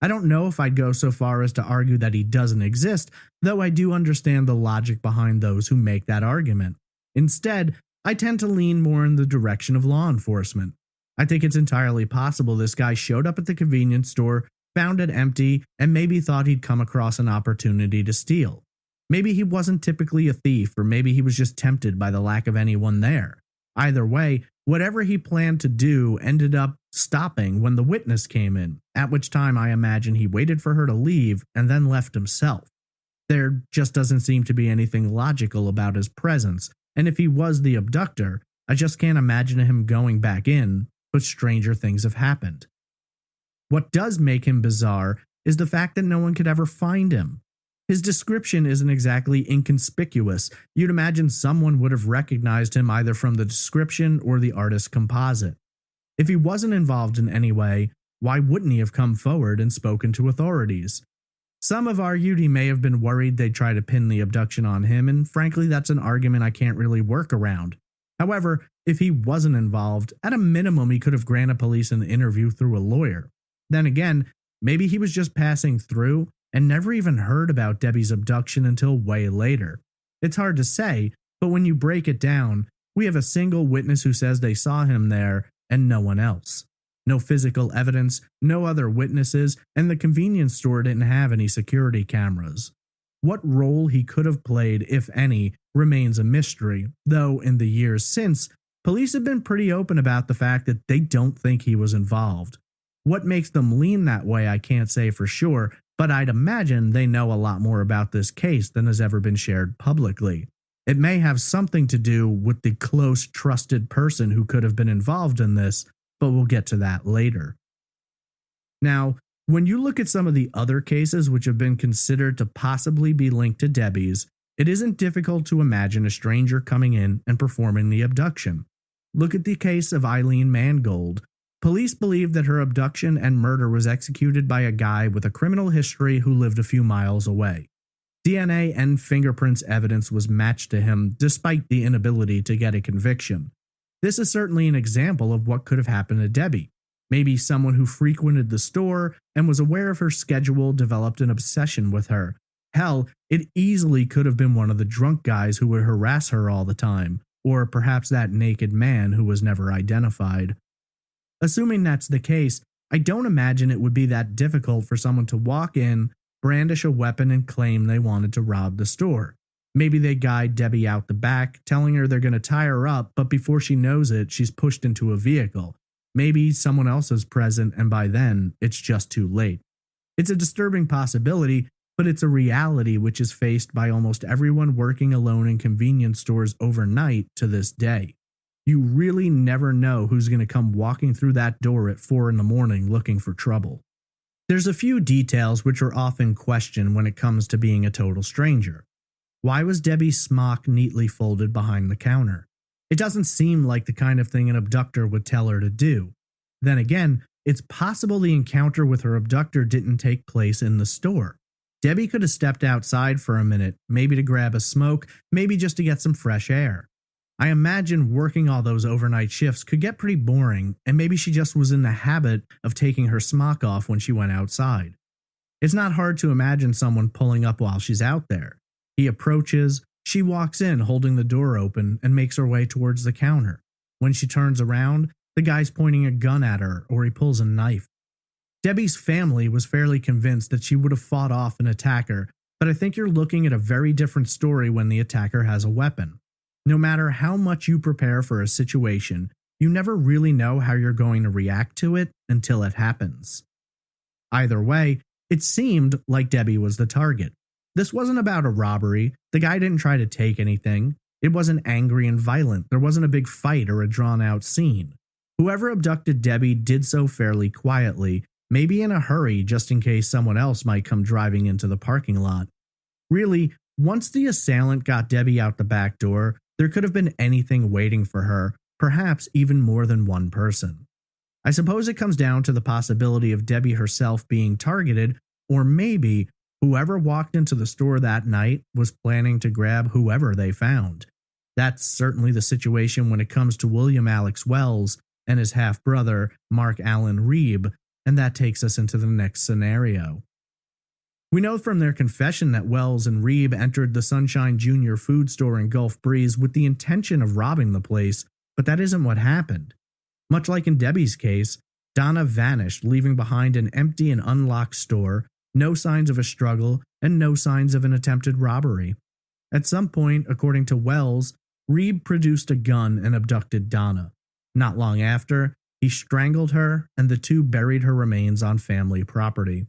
I don't know if I'd go so far as to argue that he doesn't exist, though I do understand the logic behind those who make that argument. Instead, I tend to lean more in the direction of law enforcement. I think it's entirely possible this guy showed up at the convenience store, found it empty, and maybe thought he'd come across an opportunity to steal. Maybe he wasn't typically a thief, or maybe he was just tempted by the lack of anyone there. Either way, whatever he planned to do ended up stopping when the witness came in, at which time I imagine he waited for her to leave and then left himself. There just doesn't seem to be anything logical about his presence, and if he was the abductor, I just can't imagine him going back in, but stranger things have happened. What does make him bizarre is the fact that no one could ever find him. His description isn't exactly inconspicuous. You'd imagine someone would have recognized him either from the description or the artist's composite. If he wasn't involved in any way, why wouldn't he have come forward and spoken to authorities? Some have argued he may have been worried they'd try to pin the abduction on him, and frankly that's an argument I can't really work around. However, if he wasn't involved, at a minimum he could have granted police an interview through a lawyer. Then again, maybe he was just passing through and never even heard about Debbie's abduction until way later. It's hard to say, but when you break it down, we have a single witness who says they saw him there and no one else. No physical evidence, no other witnesses, and the convenience store didn't have any security cameras. What role he could have played, if any, remains a mystery, though in the years since, police have been pretty open about the fact that they don't think he was involved. What makes them lean that way I can't say for sure, but I'd imagine they know a lot more about this case than has ever been shared publicly. It may have something to do with the close, trusted person who could have been involved in this, but we'll get to that later. Now, when you look at some of the other cases which have been considered to possibly be linked to Debbie's, it isn't difficult to imagine a stranger coming in and performing the abduction. Look at the case of Eileen Mangold. Police believe that her abduction and murder was executed by a guy with a criminal history who lived a few miles away. DNA and fingerprints evidence was matched to him despite the inability to get a conviction. This is certainly an example of what could have happened to Debbie. Maybe someone who frequented the store and was aware of her schedule developed an obsession with her. Hell, it easily could have been one of the drunk guys who would harass her all the time, or perhaps that naked man who was never identified. Assuming that's the case, I don't imagine it would be that difficult for someone to walk in, brandish a weapon, and claim they wanted to rob the store. Maybe they guide Debbie out the back, telling her they're going to tie her up, but before she knows it, she's pushed into a vehicle. Maybe someone else is present, and by then, it's just too late. It's a disturbing possibility, but it's a reality which is faced by almost everyone working alone in convenience stores overnight to this day. You really never know who's going to come walking through that door at 4 a.m. looking for trouble. There's a few details which are often questioned when it comes to being a total stranger. Why was Debbie's smock neatly folded behind the counter? It doesn't seem like the kind of thing an abductor would tell her to do. Then again, it's possible the encounter with her abductor didn't take place in the store. Debbie could have stepped outside for a minute, maybe to grab a smoke, maybe just to get some fresh air. I imagine working all those overnight shifts could get pretty boring, and maybe she just was in the habit of taking her smock off when she went outside. It's not hard to imagine someone pulling up while she's out there. He approaches, she walks in holding the door open and makes her way towards the counter. When she turns around, the guy's pointing a gun at her or he pulls a knife. Debbie's family was fairly convinced that she would have fought off an attacker, but I think you're looking at a very different story when the attacker has a weapon. No matter how much you prepare for a situation, you never really know how you're going to react to it until it happens. Either way, it seemed like Debbie was the target. This wasn't about a robbery. The guy didn't try to take anything. It wasn't angry and violent. There wasn't a big fight or a drawn-out scene. Whoever abducted Debbie did so fairly quietly, maybe in a hurry just in case someone else might come driving into the parking lot. Really, once the assailant got Debbie out the back door, there could have been anything waiting for her, perhaps even more than one person. I suppose it comes down to the possibility of Debbie herself being targeted, or maybe whoever walked into the store that night was planning to grab whoever they found. That's certainly the situation when it comes to William Alex Wells and his half-brother, Mark Allen Reeb, and that takes us into the next scenario. We know from their confession that Wells and Reeb entered the Sunshine Junior food store in Gulf Breeze with the intention of robbing the place, but that isn't what happened. Much like in Debbie's case, Donna vanished, leaving behind an empty and unlocked store, no signs of a struggle, and no signs of an attempted robbery. At some point, according to Wells, Reeb produced a gun and abducted Donna. Not long after, he strangled her, and the two buried her remains on family property.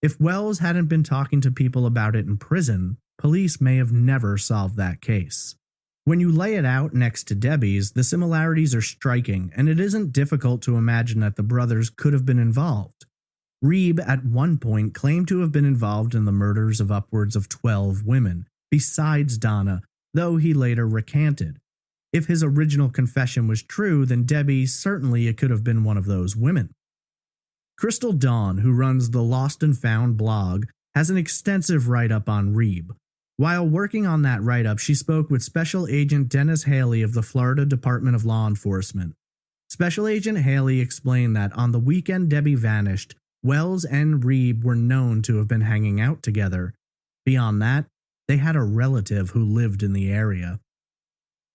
If Wells hadn't been talking to people about it in prison, police may have never solved that case. When you lay it out next to Debbie's, the similarities are striking, and it isn't difficult to imagine that the brothers could have been involved. Reeb at one point claimed to have been involved in the murders of upwards of 12 women, besides Donna, though he later recanted. If his original confession was true, then Debbie certainly could have been one of those women. Crystal Dawn, who runs the Lost and Found blog, has an extensive write-up on Reeb. While working on that write-up, she spoke with Special Agent Dennis Haley of the Florida Department of Law Enforcement. Special Agent Haley explained that on the weekend Debbie vanished, Wells and Reeb were known to have been hanging out together. Beyond that, they had a relative who lived in the area.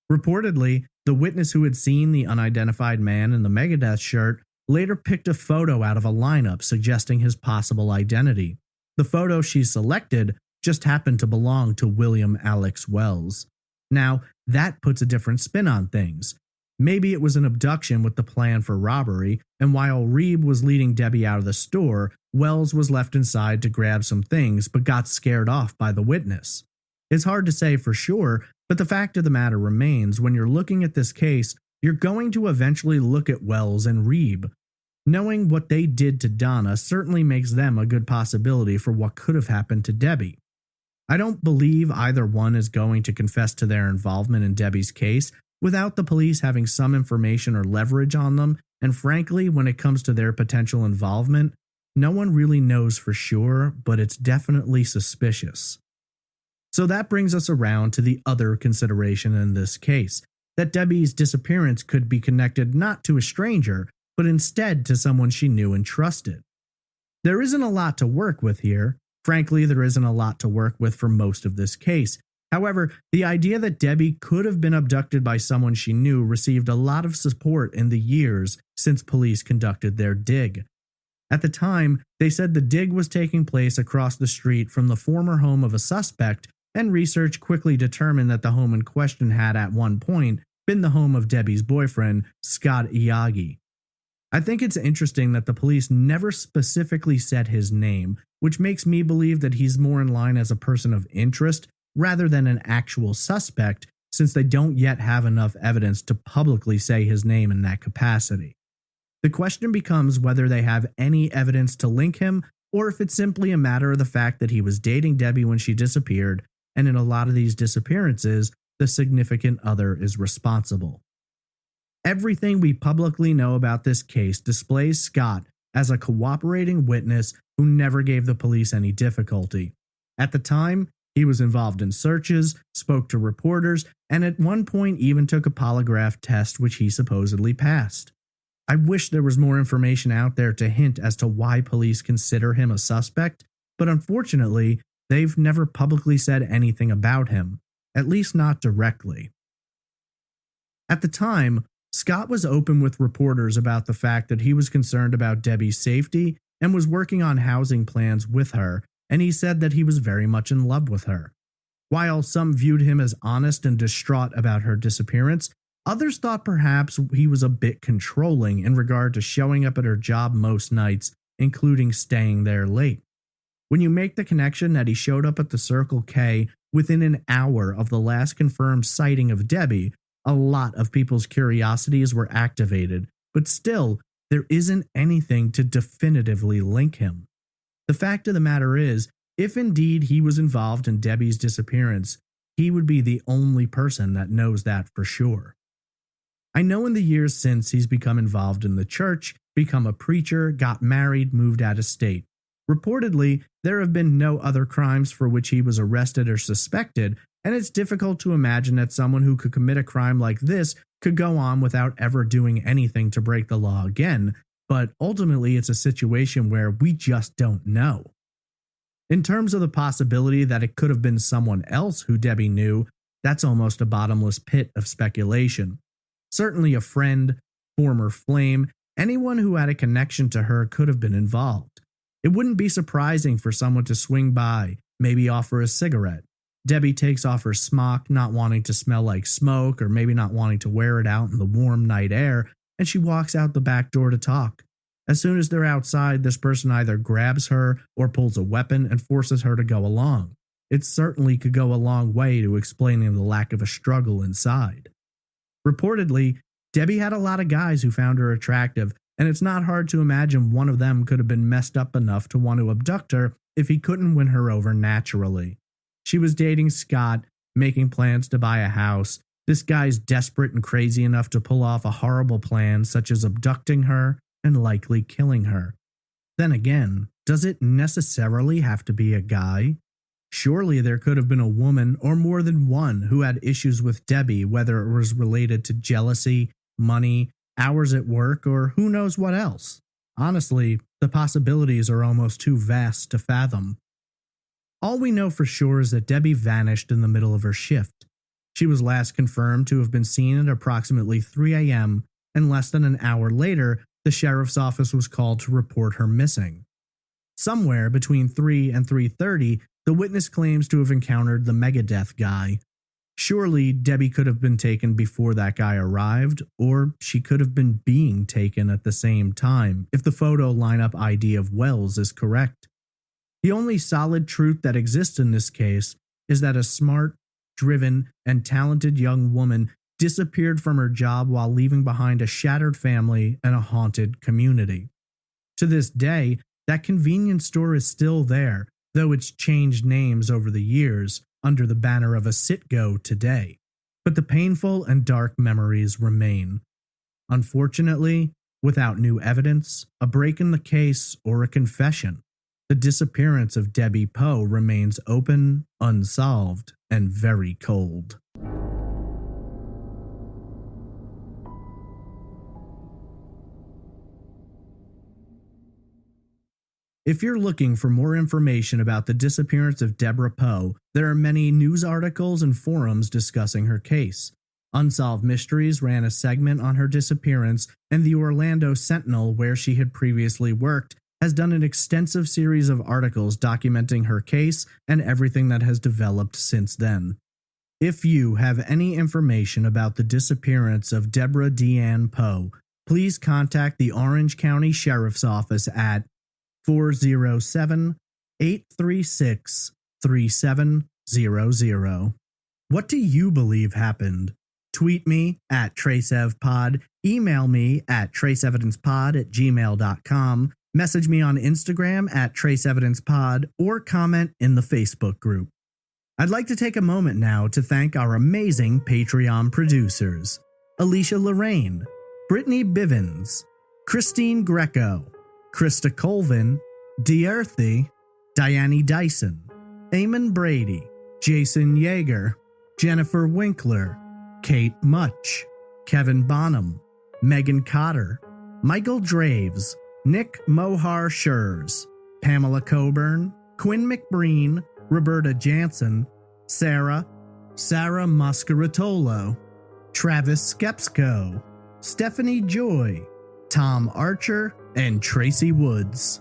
Reportedly, the witness who had seen the unidentified man in the Megadeth shirt later picked a photo out of a lineup suggesting his possible identity. The photo she selected just happened to belong to William Alex Wells. Now, that puts a different spin on things. Maybe it was an abduction with the plan for robbery, and while Reeb was leading Debbie out of the store, Wells was left inside to grab some things but got scared off by the witness. It's hard to say for sure, but the fact of the matter remains, when you're looking at this case, you're going to eventually look at Wells and Reeb. Knowing what they did to Donna certainly makes them a good possibility for what could have happened to Debbie. I don't believe either one is going to confess to their involvement in Debbie's case without the police having some information or leverage on them, and frankly, when it comes to their potential involvement, no one really knows for sure, but it's definitely suspicious. So that brings us around to the other consideration in this case, that Debbie's disappearance could be connected not to a stranger, but instead to someone she knew and trusted. There isn't a lot to work with here. Frankly, there isn't a lot to work with for most of this case. However, the idea that Debbie could have been abducted by someone she knew received a lot of support in the years since police conducted their dig. At the time, they said the dig was taking place across the street from the former home of a suspect, and research quickly determined that the home in question had at one point been the home of Debbie's boyfriend, Scott Iaggi. I think it's interesting that the police never specifically said his name, which makes me believe that he's more in line as a person of interest rather than an actual suspect, since they don't yet have enough evidence to publicly say his name in that capacity. The question becomes whether they have any evidence to link him, or if it's simply a matter of the fact that he was dating Debbie when she disappeared, and in a lot of these disappearances, the significant other is responsible. Everything we publicly know about this case displays Scott as a cooperating witness who never gave the police any difficulty. At the time, He was involved in searches, spoke to reporters, and at one point even took a polygraph test which he supposedly passed. I wish there was more information out there to hint as to why police consider him a suspect, but unfortunately, they've never publicly said anything about him, at least not directly. At the time, Scott was open with reporters about the fact that he was concerned about Debbie's safety and was working on housing plans with her, and he said that he was very much in love with her. While some viewed him as honest and distraught about her disappearance, others thought perhaps he was a bit controlling in regard to showing up at her job most nights, including staying there late. When you make the connection that he showed up at the Circle K within an hour of the last confirmed sighting of Debbie, a lot of people's curiosities were activated, but still, there isn't anything to definitively link him. The fact of the matter is, if indeed he was involved in Debbie's disappearance, he would be the only person that knows that for sure. I know in the years since he's become involved in the church, become a preacher, got married, moved out of state. Reportedly, there have been no other crimes for which he was arrested or suspected, and it's difficult to imagine that someone who could commit a crime like this could go on without ever doing anything to break the law again, but ultimately it's a situation where we just don't know. In terms of the possibility that it could have been someone else who Debbie knew, that's almost a bottomless pit of speculation. Certainly a friend, former flame, anyone who had a connection to her could have been involved. It wouldn't be surprising for someone to swing by, maybe offer a cigarette. Debbie takes off her smock, not wanting to smell like smoke or maybe not wanting to wear it out in the warm night air, and she walks out the back door to talk. As soon as they're outside, this person either grabs her or pulls a weapon and forces her to go along. It certainly could go a long way to explaining the lack of a struggle inside. Reportedly, Debbie had a lot of guys who found her attractive, and it's not hard to imagine one of them could have been messed up enough to want to abduct her if he couldn't win her over naturally. She was dating Scott, making plans to buy a house. This guy's desperate and crazy enough to pull off a horrible plan such as abducting her and likely killing her. Then again, does it necessarily have to be a guy? Surely there could have been a woman or more than one who had issues with Debbie, whether it was related to jealousy, money, hours at work, or who knows what else. Honestly, the possibilities are almost too vast to fathom. All we know for sure is that Debbie vanished in the middle of her shift. She was last confirmed to have been seen at approximately 3 a.m., and less than an hour later, the sheriff's office was called to report her missing. Somewhere between 3 and 3:30, the witness claims to have encountered the Megadeth guy. Surely Debbie could have been taken before that guy arrived, or she could have been being taken at the same time if the photo lineup ID of Wells is correct. The only solid truth that exists in this case is that a smart, driven, and talented young woman disappeared from her job while leaving behind a shattered family and a haunted community. To this day, that convenience store is still there, though it's changed names over the years under the banner of a Citgo today. But the painful and dark memories remain. Unfortunately, without new evidence, a break in the case, or a confession, the disappearance of Debbie Poe remains open, unsolved, and very cold. If you're looking for more information about the disappearance of Deborah Poe, there are many news articles and forums discussing her case. Unsolved Mysteries ran a segment on her disappearance, and the Orlando Sentinel, where she had previously worked, has done an extensive series of articles documenting her case and everything that has developed since then. If you have any information about the disappearance of Deborah Deanne Poe, please contact the Orange County Sheriff's Office at 407-836-3700. What do you believe happened? Tweet me at TraceEvPod, email me at traceevidencepod@gmail.com, message me on Instagram at TraceEvidencePod, or comment in the Facebook group. I'd like to take a moment now to thank our amazing Patreon producers: Alicia Lorraine, Brittany Bivens, Christine Greco, Krista Colvin, D'Earthy, Diane Dyson, Eamon Brady, Jason Yeager, Jennifer Winkler, Kate Much, Kevin Bonham, Megan Cotter, Michael Draves, Nick Mohar Schurz, Pamela Coburn, Quinn McBreen, Roberta Jansen, Sarah Mascaritolo, Travis Skepsko, Stephanie Joy, Tom Archer, and Tracy Woods.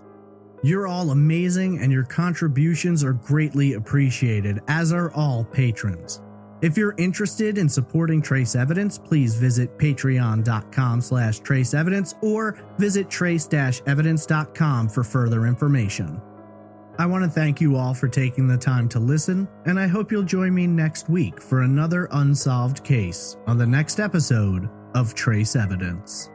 You're all amazing and your contributions are greatly appreciated, as are all patrons. If you're interested in supporting Trace Evidence, please visit patreon.com/traceevidence or visit trace-evidence.com for further information. I want to thank you all for taking the time to listen, and I hope you'll join me next week for another unsolved case on the next episode of Trace Evidence.